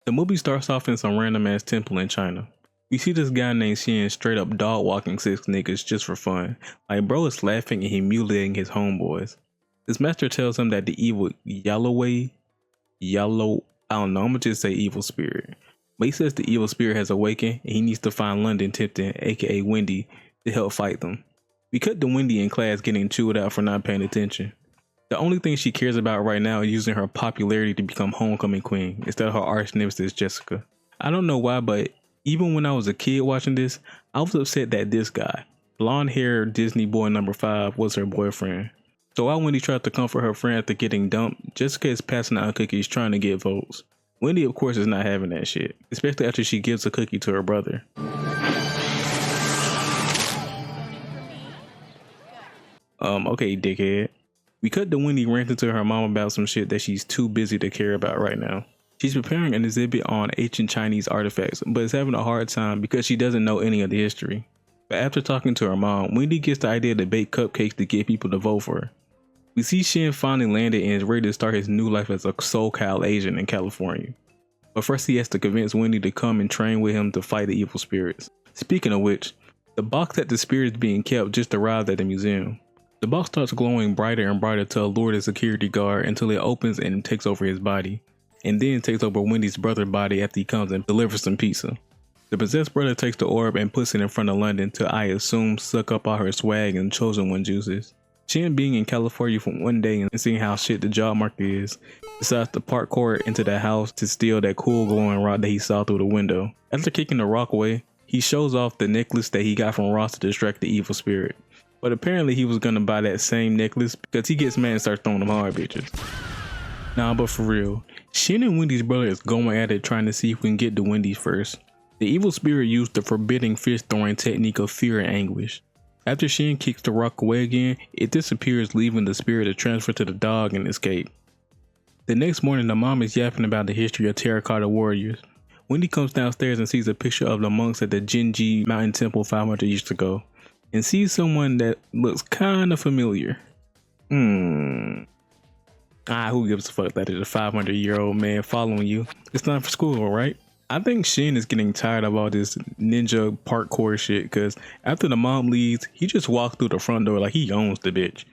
The movie starts off in some random ass temple in China. We see this guy named Shin straight up dog walking 6 niggas just for fun. Like bro is laughing and humiliating his homeboys. His master tells him that the evil I don't know, I'ma just say evil spirit. But he says the evil spirit has awakened and he needs to find London Tipton, aka Wendy, to help fight them. We cut to Wendy in class getting chewed out for not paying attention. The only thing she cares about right now is using her popularity to become homecoming queen instead of her arch nemesis Jessica. I don't know why, but even when I was a kid watching this, I was upset that this guy, blonde haired Disney boy number 5, was her boyfriend. So while Wendy tried to comfort her friend after getting dumped, Jessica is passing out cookies trying to get votes. Wendy of course is not having that shit, especially after she gives a cookie to her brother. Okay, dickhead. We cut to Wendy ranting to her mom about some shit that she's too busy to care about right now. She's preparing an exhibit on ancient Chinese artifacts, but is having a hard time because she doesn't know any of the history. But after talking to her mom, Wendy gets the idea to bake cupcakes to get people to vote for her. We see Shin finally landed and is ready to start his new life as a SoCal Asian in California. But first he has to convince Wendy to come and train with him to fight the evil spirits. Speaking of which, the box that the spirit is being kept just arrived at the museum. The box starts glowing brighter and brighter to allure the security guard until it opens and takes over his body, and then takes over Wendy's brother's body after he comes and delivers some pizza. The possessed brother takes the orb and puts it in front of London to, I assume, suck up all her swag and chosen one juices. Shin, being in California for one day and seeing how shit the job market is, decides to parkour into the house to steal that cool glowing rock that he saw through the window. After kicking the rock away, he shows off the necklace that he got from Ross to distract the evil spirit. But apparently he was gonna buy that same necklace because he gets mad and starts throwing them hard bitches. Nah, but for real, Shin and Wendy's brother is going at it trying to see if we can get to Wendy first. The evil spirit used the forbidding fist throwing technique of fear and anguish. After Shin kicks the rock away again, it disappears, leaving the spirit to transfer to the dog and escape. The next morning, the mom is yapping about the history of terracotta warriors. Wendy comes downstairs and sees a picture of the monks at the Jinji Mountain Temple 500 years ago, and sees someone that looks kinda familiar. Who gives a fuck that is a 500-year-old man following you? It's time for school, right? I think Shin is getting tired of all this ninja parkour shit because after the mom leaves, he just walks through the front door like he owns the bitch.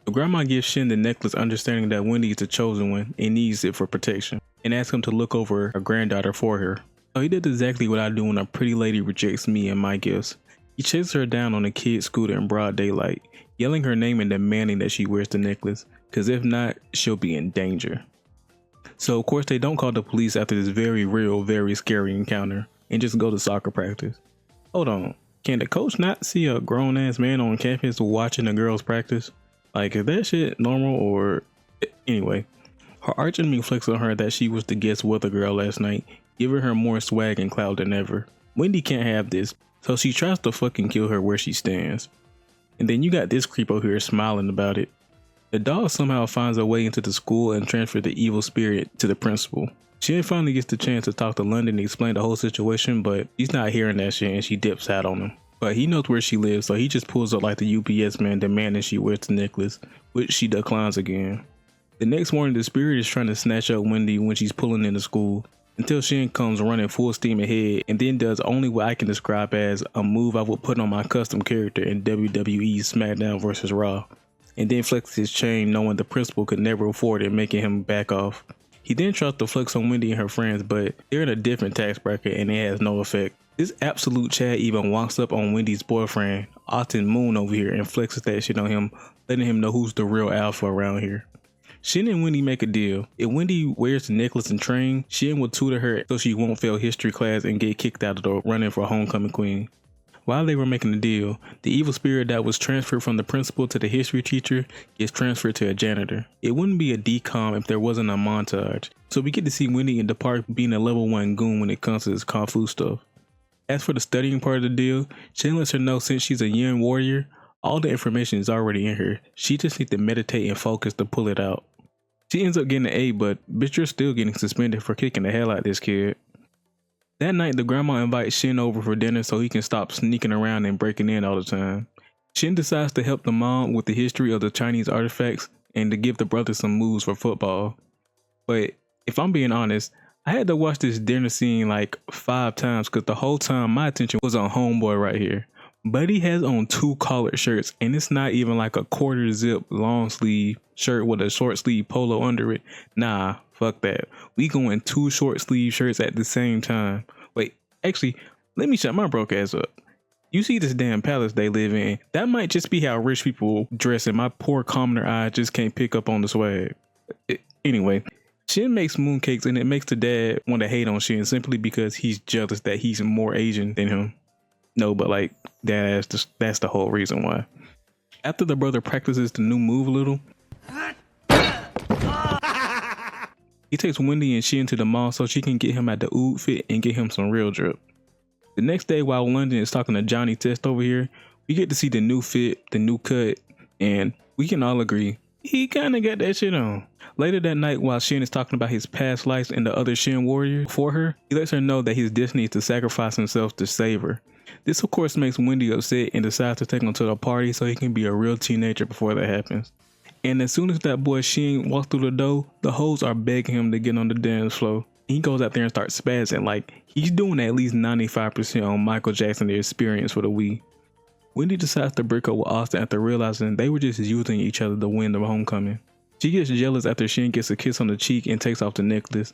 The grandma gives Shin the necklace, understanding that Wendy is the chosen one and needs it for protection, and asks him to look over her granddaughter for her. So he did exactly what I do when a pretty lady rejects me and my gifts. He chases her down on a kid scooter in broad daylight, yelling her name and demanding that she wears the necklace, cause if not, she'll be in danger. So of course they don't call the police after this very real, very scary encounter, and just go to soccer practice. Hold on, can the coach not see a grown ass man on campus watching the girls practice? Like, is that shit normal or... Anyway, her arch enemy flicks on her that she was the guest weather girl last night, giving her more swag and clout than ever. Wendy can't have this, so she tries to fucking kill her where she stands. And then you got this creepo here smiling about it. The dog somehow finds a way into the school and transfers the evil spirit to the principal. Shin finally gets the chance to talk to London and explain the whole situation, but he's not hearing that shit and she dips out on him. But he knows where she lives, so he just pulls up like the UPS man demanding she wears the necklace, which she declines again. The next morning, the spirit is trying to snatch up Wendy when she's pulling into school, until Shin comes running full steam ahead and then does only what I can describe as a move I would put on my custom character in WWE SmackDown vs. Raw, and then flexes his chain knowing the principal could never afford it, making him back off. He then tries to flex on Wendy and her friends, but they're in a different tax bracket and it has no effect. This absolute Chad even walks up on Wendy's boyfriend, Alton Moon over here, and flexes that shit on him, letting him know who's the real alpha around here. Shin and Wendy make a deal. If Wendy wears the necklace and train, Shin will tutor her so she won't fail history class and get kicked out of the running for homecoming queen. While they were making the deal, the evil spirit that was transferred from the principal to the history teacher gets transferred to a janitor. It wouldn't be a decom if there wasn't a montage, so we get to see Wendy in the park being a level 1 goon when it comes to this kung fu stuff. As for the studying part of the deal, Shin lets her know since she's a young warrior, all the information is already in her. She just needs to meditate and focus to pull it out. She ends up getting an A, but bitch, you're still getting suspended for kicking the hell out of this kid. That night, the grandma invites Shin over for dinner so he can stop sneaking around and breaking in all the time. Shin decides to help the mom with the history of the Chinese artifacts and to give the brother some moves for football. But if I'm being honest, I had to watch this dinner scene like 5 times because the whole time my attention was on homeboy right here. Buddy has on 2 collared shirts and it's not even like a quarter zip long sleeve shirt with a short sleeve polo under it. Nah, fuck that. We going 2 short sleeve shirts at the same time. Wait, actually, let me shut my broke ass up. You see this damn palace they live in, that might just be how rich people dress and my poor commoner eye just can't pick up on the swag. Anyway, Shin makes mooncakes and it makes the dad want to hate on Shin simply because he's jealous that he's more Asian than him. No, but like that's the whole reason why. After the brother practices the new move a little, he takes Wendy and Shin to the mall so she can get him at the oud fit and get him some real drip. The next day while London is talking to Johnny Test over here, we get to see the new fit, the new cut, and we can all agree, he kinda got that shit on. Later that night while Shin is talking about his past lives and the other Shin warrior for her, he lets her know that his destiny is to sacrifice himself to save her. This of course makes Wendy upset and decides to take him to the party so he can be a real teenager before that happens. And as soon as that boy Shin walks through the door, the hoes are begging him to get on the dance floor. He goes out there and starts spazzing like he's doing at least 95% on Michael Jackson the Experience for the Wii. Wendy decides to break up with Austin after realizing they were just using each other to win the homecoming. She gets jealous after Shin gets a kiss on the cheek and takes off the necklace.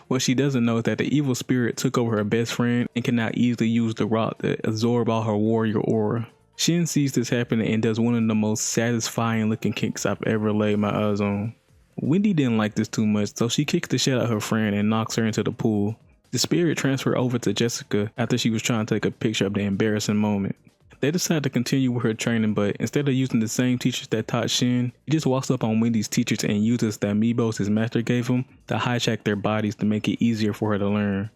What she doesn't know is that the evil spirit took over her best friend and can now easily use the rock to absorb all her warrior aura. Shin sees this happening and does one of the most satisfying looking kicks I've ever laid my eyes on. Wendy didn't like this too much, so she kicks the shit out of her friend and knocks her into the pool. The spirit transferred over to Jessica after she was trying to take a picture of the embarrassing moment. They decide to continue with her training, but instead of using the same teachers that taught Shin, he just walks up on Wendy's teachers and uses the amiibos his master gave him to hijack their bodies to make it easier for her to learn.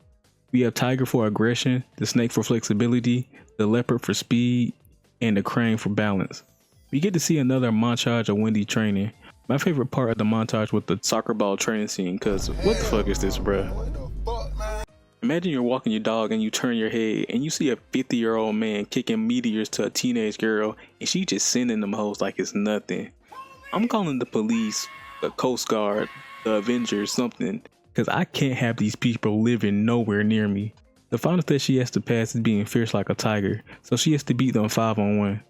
We have Tiger for aggression, the snake for flexibility, the leopard for speed, and the crane for balance. We get to see another montage of Wendy training. My favorite part of the montage was the soccer ball training scene, cause what the fuck is this, bruh? Imagine you're walking your dog and you turn your head and you see a 50-year-old man kicking meteors to a teenage girl and she just sending them hoes like it's nothing. I'm calling the police, the Coast Guard, the Avengers, something, cause I can't have these people living nowhere near me. The final test she has to pass is being fierce like a tiger, so she has to beat them 5-on-1.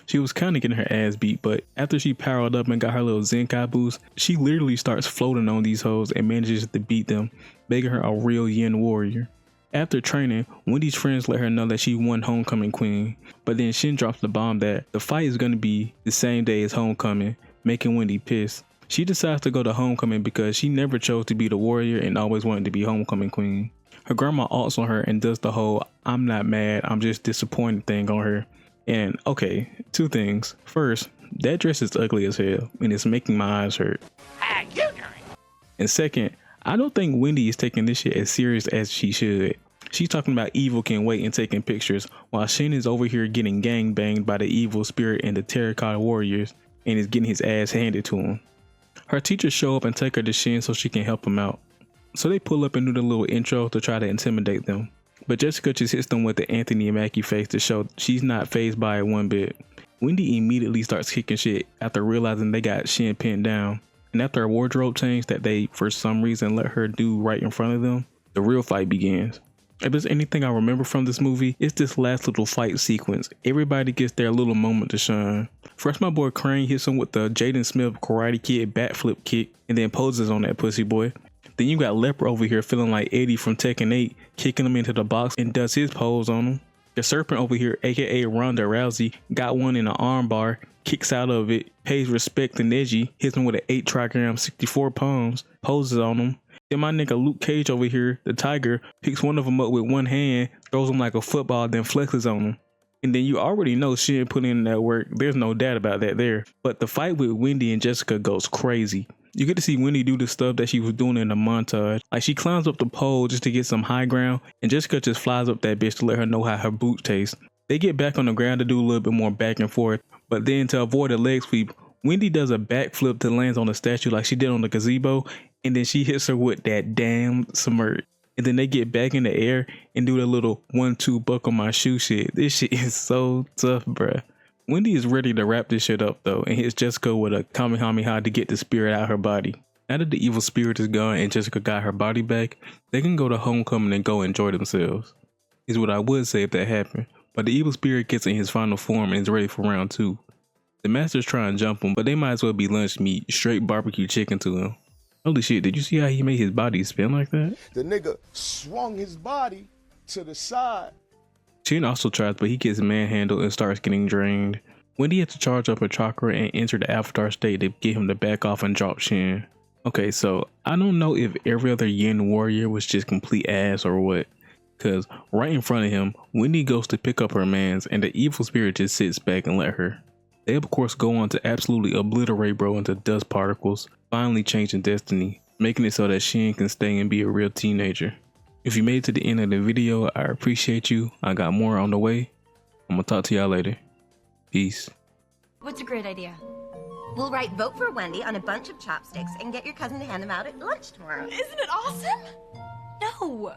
She was kinda getting her ass beat, but after she powered up and got her little Zenkai boost, she literally starts floating on these hoes and manages to beat them, making her a real yin warrior. After training, Wendy's friends let her know that she won Homecoming Queen, but then Shin drops the bomb that the fight is gonna be the same day as Homecoming, making Wendy pissed. She decides to go to Homecoming because she never chose to be the warrior and always wanted to be Homecoming Queen. Her grandma alts on her and does the whole "I'm not mad, I'm just disappointed" thing on her. And okay, 2 things. First, that dress is ugly as hell and it's making my eyes hurt. How you doing? And second, I don't think Wendy is taking this shit as serious as she should. She's talking about evil can wait and taking pictures while Shin is over here getting gang banged by the evil spirit and the terracotta warriors and is getting his ass handed to him. Her teachers show up and take her to Shin so she can help him out. So they pull up and do the little intro to try to intimidate them. But Jessica just hits them with the Anthony Mackie face to show she's not fazed by it one bit. Wendy immediately starts kicking shit after realizing they got Shin pinned down. And after a wardrobe change that they for some reason let her do right in front of them, the real fight begins. If there's anything I remember from this movie, it's this last little fight sequence. Everybody gets their little moment to shine. First my boy Crane hits him with the Jaden Smith Karate Kid backflip kick and then poses on that pussy boy. Then you got Leper over here feeling like Eddie from Tekken 8, kicking him into the box and does his pose on him. The Serpent over here, aka Ronda Rousey, got one in an arm bar, kicks out of it, pays respect to Neji, hits him with an 8 trigram 64 palms, poses on him. Then my nigga Luke Cage over here, the Tiger, picks one of them up with one hand, throws him like a football, then flexes on him. And then you already know Shin put in that work, there's no doubt about that there. But the fight with Wendy and Jessica goes crazy. You get to see Wendy do the stuff that she was doing in the montage. Like she climbs up the pole just to get some high ground and Jessica just flies up that bitch to let her know how her boots taste. They get back on the ground to do a little bit more back and forth, but then to avoid a leg sweep, Wendy does a backflip to land on the statue like she did on the gazebo and then she hits her with that damn smirk. And then they get back in the air and do the little 1-2 buckle my shoe shit. This shit is so tough, bruh. Wendy is ready to wrap this shit up though and hits Jessica with a Kamehameha to get the spirit out her body. Now that the evil spirit is gone and Jessica got her body back, they can go to homecoming and go enjoy themselves. Is what I would say if that happened, but the evil spirit gets in his final form and is ready for round 2. The masters try and jump him, but they might as well be lunch meat, straight barbecue chicken to him. Holy shit, did you see how he made his body spin like that? The nigga swung his body to the side. Shin also tries, but he gets manhandled and starts getting drained. Wendy had to charge up her chakra and enter the avatar state to get him to back off and drop Shin. Okay, so I don't know if every other Yin warrior was just complete ass or what, cause right in front of him, Wendy goes to pick up her mans and the evil spirit just sits back and let her. They of course go on to absolutely obliterate bro into dust particles, finally changing destiny, making it so that Shin can stay and be a real teenager. If you made it to the end of the video, I appreciate you. I got more on the way. I'm gonna talk to y'all later. Peace. What's a great idea? We'll write vote for Wendy on a bunch of chopsticks and get your cousin to hand them out at lunch tomorrow. Isn't it awesome? No.